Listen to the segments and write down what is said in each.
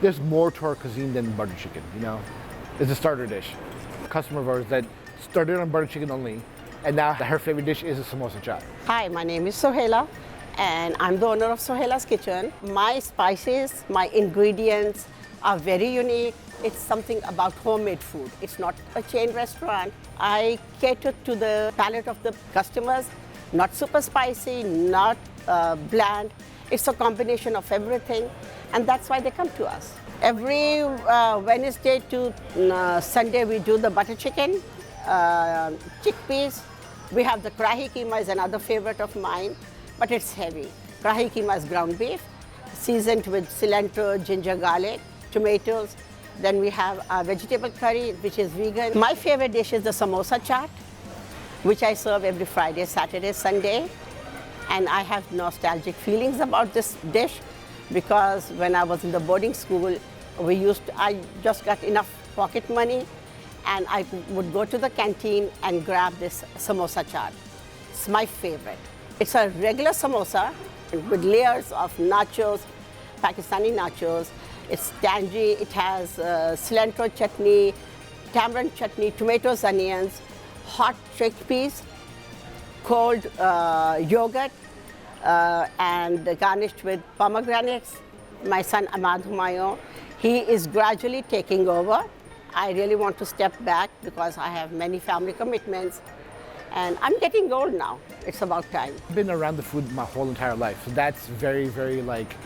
there's more to our cuisine than butter chicken, you know? It's a starter dish. A customer of ours that started on butter chicken only, and now her favorite dish is a samosa chaat. Hi, my name is Sohaila, and I'm the owner of Sohaila's Kitchen. My spices, my ingredients are very unique. It's something about homemade food. It's not a chain restaurant. I cater to the palate of the customers, not super spicy, not bland. It's a combination of everything, and that's why they come to us. Every Wednesday to Sunday, we do the butter chicken, chickpeas. We have the karahi keema is another favorite of mine, but it's heavy. Karahi keema is ground beef, seasoned with cilantro, ginger, garlic, tomatoes. Then we have a vegetable curry, which is vegan. My favorite dish is the samosa chaat, which I serve every Friday, Saturday, Sunday. And I have nostalgic feelings about this dish because when I was in the boarding school, I just got enough pocket money and I would go to the canteen and grab this samosa chaat. It's my favorite. It's a regular samosa with layers of nachos, Pakistani nachos. It's tangy, it has cilantro chutney, tamarind chutney, tomatoes, onions, hot chickpeas, cold yogurt, and garnished with pomegranates. My son Ahmad Humayun, he is gradually taking over. I really want to step back because I have many family commitments and I'm getting old now. It's about time. I've been around the food my whole entire life, so that's very, very like,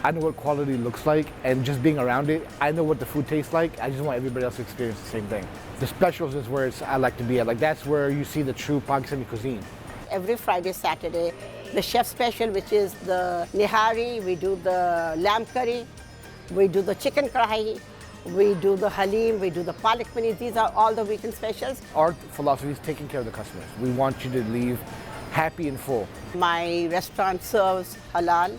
I know what quality looks like, and just being around it, I know what the food tastes like. I just want everybody else to experience the same thing. The specials is where I like to be at. Like, that's where you see the true Pakistani cuisine. Every Friday, Saturday, the chef special, which is the nihari, we do the lamb curry, we do the chicken karahi, we do the halim, we do the palak paneer. These are all the weekend specials. Our philosophy is taking care of the customers. We want you to leave happy and full. My restaurant serves halal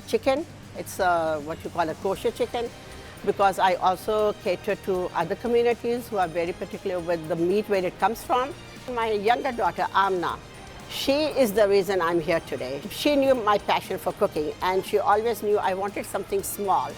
chicken. It's what you call a kosher chicken because I also cater to other communities who are very particular with the meat where it comes from. My younger daughter, Amna, she is the reason I'm here today. She knew my passion for cooking and she always knew I wanted something small.